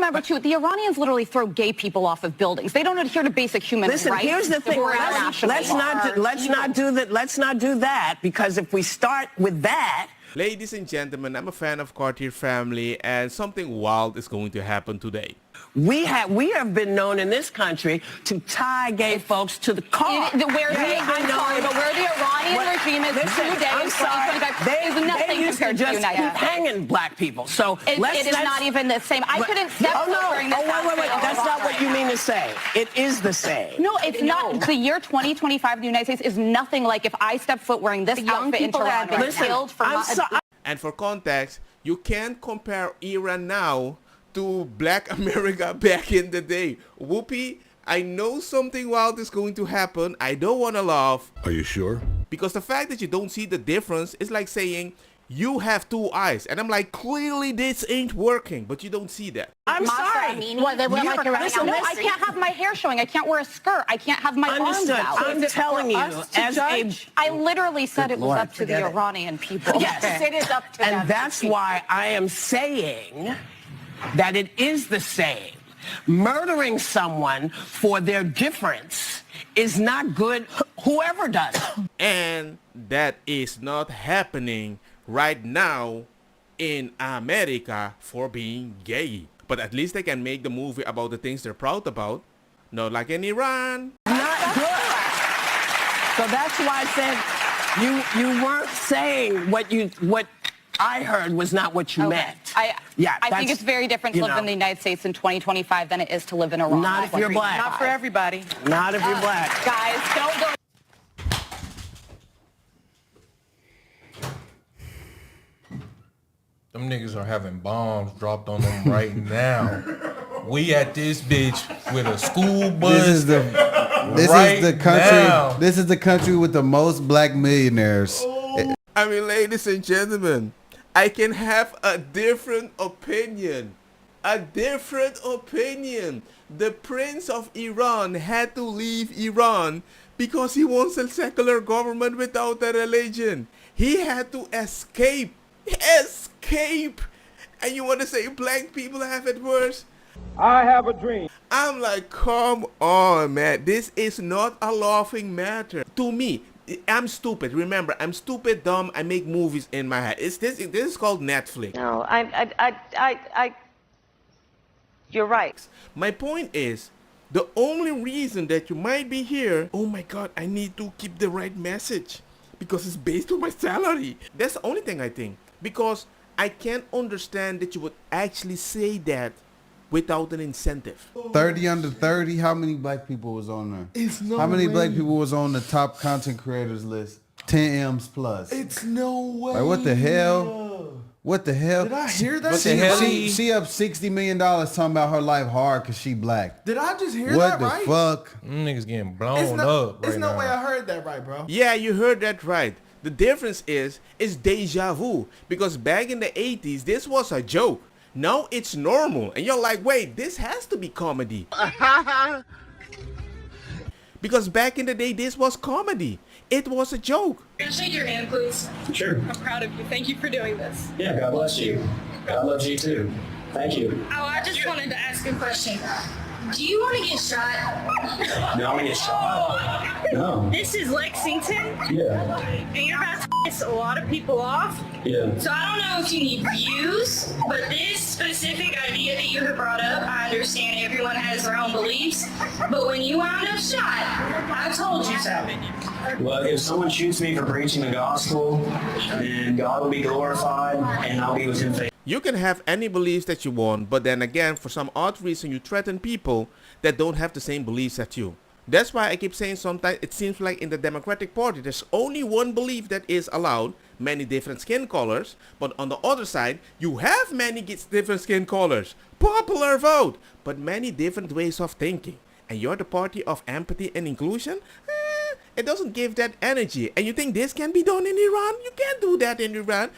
remember, too, the Iranians literally throw gay people off of buildings. They don't adhere to basic human rights. Listen, here's the thing. Let's not do that, because if we start with that... Ladies and gentlemen, I'm a fan of Cartier Family, and something wild is going to happen today. We have been known in this country to tie gay folks to the car. Where the Iranian regime is today in 2025 is nothing compared to the United States. Hanging black people. So it is not even the same. I couldn't step during this. Wait. That's not what you mean to say. It is the same. No, it's not. The year 2025 in the United States is nothing like if I step foot wearing this outfit in Toronto and killed for And for context, you can't compare Iran now to Black America back in the day. Whoopi, I know something wild is going to happen. I don't want to laugh. Are you sure? Because the fact that you don't see the difference is like saying you have two eyes. And I'm like, clearly this ain't working, but you don't see that. I'm sorry. Well, they wear like listen, no, I can't have my hair showing. I can't wear a skirt. I can't have my arms out. I'm telling you, as I literally said it was up to the Iranian people. Yes, it is up to them. And that's why I am saying that it is the same. Murdering someone for their difference is not good, whoever does it. And that is not happening right now in America for being gay. But at least they can make the movie about the things they're proud about. Not like in Iran. Not good. So that's why I said you weren't saying what I heard was not what you meant. I think it's very different to live in the United States in 2025 than it is to live in Iran. Not if you're black. Not for everybody. Not if you're black. Guys, don't go. Them niggas are having bombs dropped on them right now. We at this bitch with a school bus. This is the country. Now. This is the country with the most black millionaires. I mean, ladies and gentlemen, I can have a different opinion. A different opinion. The Prince of Iran had to leave Iran because he wants a secular government without a religion. He had to escape. Escape. And you want to say black people have it worse? I have a dream. I'm like, come on, man. This is not a laughing matter. To me, I'm stupid. Remember, I'm stupid, dumb. I make movies in my head. This is called Netflix. No, you're right. My point is, the only reason that you might be here, oh my God, I need to keep the right message because it's based on my salary. That's the only thing I think. Because I can't understand that you would actually say that without an incentive. 30 under 30, how many black people was on there? It's no How many way. black people was on the top content creators list? 10 M's plus. It's no way. Like, what the hell? What the hell? Did I hear that? What the hell? She up $60 million talking about her life hard because she black. Did I just hear What that the right? fuck? Them niggas getting blown up right There's no now. way I heard that right, bro. Yeah, you heard that right. The difference is deja vu. Because back in the 80s, this was a joke. Now it's normal. And you're like, wait, this has to be comedy. Because back in the day, this was comedy. It was a joke. Can I shake your hand, please? Sure. I'm proud of you. Thank you for doing this. Yeah, God bless you. God loves you too. Thank you. Oh, I just wanted to ask a question. Do you want to get shot? No, I'm gonna get shot. No. This is Lexington, Yeah. and you're about to piss a lot of people off. Yeah. So I don't know if you need views, but this specific idea that you have brought up, I understand everyone has their own beliefs, but when you wound up shot, I told you so. Well, if someone shoots me for preaching the gospel, then God will be glorified, and I'll be with Him faithfully. You can have any beliefs that you want, but then again, for some odd reason, you threaten people that don't have the same beliefs as you. That's why I keep saying sometimes it seems like in the Democratic Party, there's only one belief that is allowed, many different skin colors, but on the other side, you have many different skin colors, popular vote, but many different ways of thinking. And you're the party of empathy and inclusion? It doesn't give that energy. And you think this can be done in Iran? You can't do that in Iran.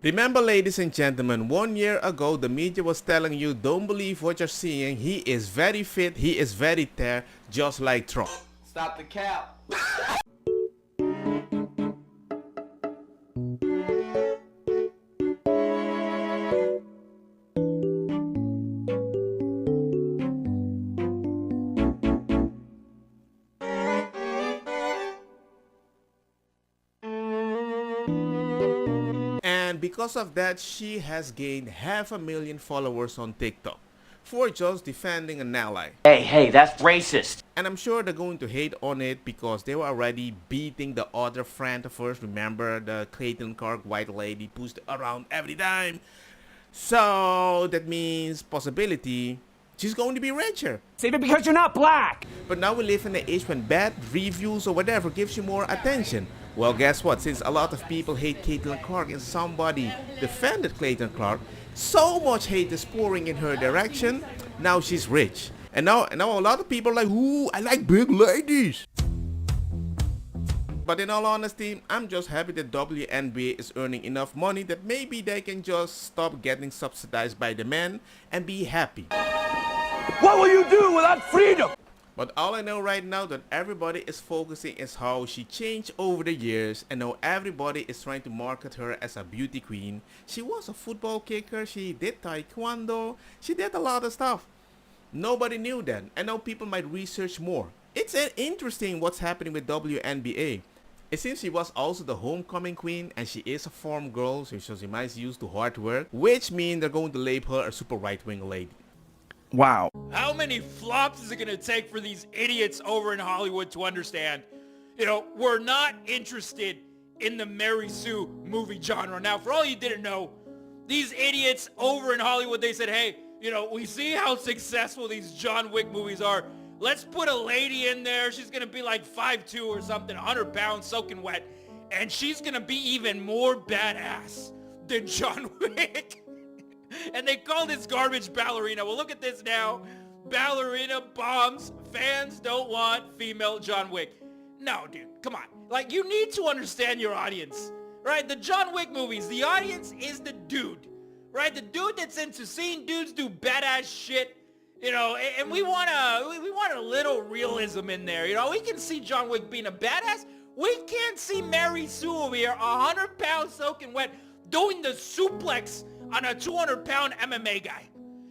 Remember, ladies and gentlemen, 1 year ago the media was telling you don't believe what you're seeing. He is very fit, he is very tear, just like Trump. Stop the cap. And because of that, she has gained 500,000 followers on TikTok for just defending an ally. Hey, that's racist. And I'm sure they're going to hate on it because they were already beating the other friend of hers. Remember the Clayton Clark white lady pushed around every time. So that means possibility she's going to be richer. Save it because you're not black. But now we live in an age when bad reviews or whatever gives you more attention. Well, guess what? Since a lot of people hate Clayton Clark and somebody defended Clayton Clark, so much hate is pouring in her direction. Now she's rich. And now a lot of people are like, ooh, I like big ladies. But in all honesty, I'm just happy that WNBA is earning enough money that maybe they can just stop getting subsidized by the men and be happy. What will you do without freedom? But all I know right now that everybody is focusing is how she changed over the years, and now everybody is trying to market her as a beauty queen. She was a football kicker, she did taekwondo, she did a lot of stuff. Nobody knew then, and now people might research more. It's interesting what's happening with WNBA. It seems she was also the homecoming queen, and she is a farm girl, so she might be used to hard work, which means they're going to label her a super right-wing lady. Wow. How many flops is it going to take for these idiots over in Hollywood to understand, we're not interested in the Mary Sue movie genre. Now, for all you didn't know, these idiots over in Hollywood, they said, hey, we see how successful these John Wick movies are. Let's put a lady in there. She's going to be like 5'2" or something, 100 pounds, soaking wet. And she's going to be even more badass than John Wick. And they call this garbage ballerina. Well, look at this now. Ballerina bombs. Fans don't want female John Wick. No, dude, come on. Like, you need to understand your audience, right? The John Wick movies, the audience is the dude, right? The dude that's into seeing dudes do badass shit, and we want a little realism in there. We can see John Wick being a badass. We can't see Mary Sue over here, 100 pounds soaking wet, doing the suplex on a 200-pound MMA guy.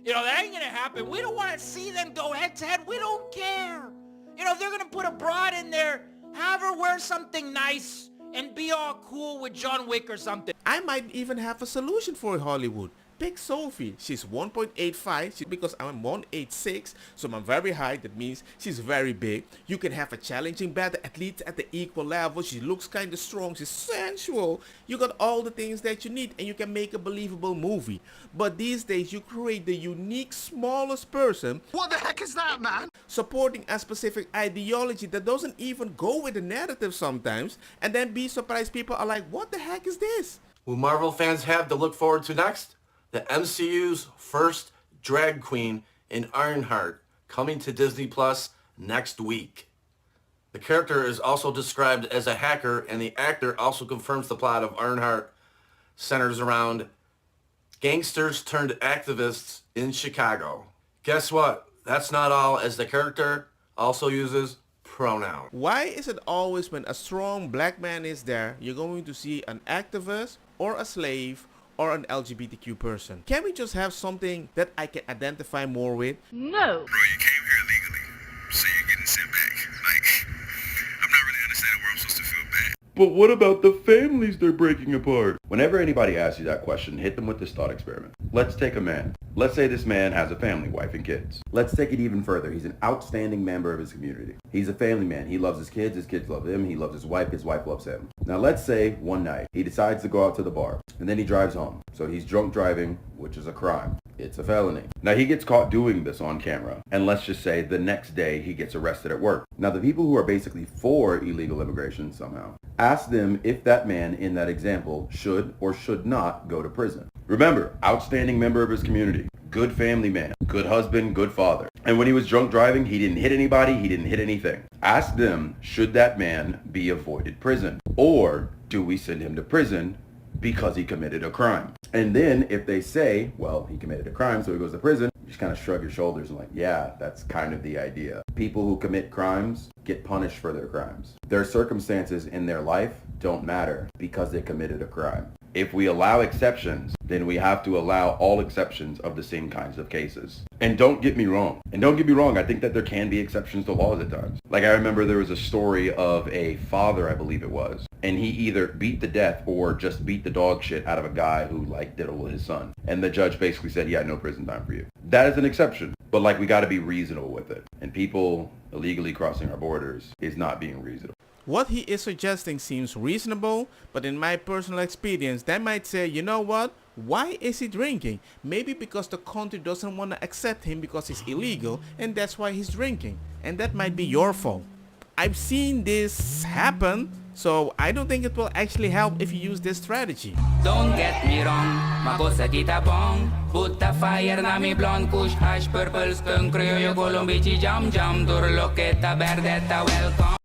That ain't gonna happen. We don't want to see them go head-to-head. We don't care. If they're gonna put a broad in there, have her wear something nice and be all cool with John Wick or something. I might even have a solution for Hollywood. Pick Sophie. She's 1.85 because I'm 186, so I'm very high. That means she's very big. You can have a challenging battle, at least at the equal level. She looks kind of strong. She's sensual. You got all the things that you need, and you can make a believable movie. But these days, you create the unique, smallest person. What the heck is that, man? Supporting a specific ideology that doesn't even go with the narrative sometimes, and then be surprised people are like, what the heck is this? Who Marvel fans have to look forward to next? The MCU's first drag queen in Ironheart, coming to Disney Plus next week. The character is also described as a hacker, and the actor also confirms the plot of Ironheart centers around gangsters turned activists in Chicago. Guess what? That's not all, as the character also uses pronouns. Why is it always when a strong black man is there, you're going to see an activist or a slave or an LGBTQ person? Can we just have something that I can identify more with? No. Bro, you came here illegally, so you're getting sent back. Like, I'm not really understanding where I'm supposed to feel bad. But what about the families they're breaking apart? Whenever anybody asks you that question, hit them with this thought experiment. Let's take a man. Let's say this man has a family, wife and kids. Let's take it even further. He's an outstanding member of his community. He's a family man. He loves his kids love him, he loves his wife loves him. Now let's say one night he decides to go out to the bar and then he drives home. So he's drunk driving, which is a crime. It's a felony. Now he gets caught doing this on camera, and let's just say the next day he gets arrested at work. Now the people who are basically for illegal immigration somehow, ask them if that man in that example should or should not go to prison. Remember, outstanding member of his community, good family man, good husband, good father. And when he was drunk driving, he didn't hit anybody, he didn't hit anything. Ask them, should that man be avoided prison? Or do we send him to prison because he committed a crime. And then if they say, well, he committed a crime, so he goes to prison, you just kind of shrug your shoulders and like, yeah, that's kind of the idea. People who commit crimes get punished for their crimes. Their circumstances in their life don't matter because they committed a crime. If we allow exceptions, then we have to allow all exceptions of the same kinds of cases. And don't get me wrong. I think that there can be exceptions to laws at times. Like I remember there was a story of a father, I believe it was, and he either beat to death or just beat the dog shit out of a guy who like diddled his son. And the judge basically said, yeah, no prison time for you. That is an exception. But like we got to be reasonable with it. And people illegally crossing our borders is not being reasonable. What he is suggesting seems reasonable, but in my personal experience, that might say, you know what? Why is he drinking? Maybe because the country doesn't want to accept him because he's illegal, and that's why he's drinking. And that might be your fault. I've seen this happen, so I don't think it will actually help if you use this strategy. Don't get me wrong, ma cosa kita bong? Butta fire na mi blonde, kush hash, purple skunk, criollo, colombici, jam, jam, durloqueta, verdetta, welcome.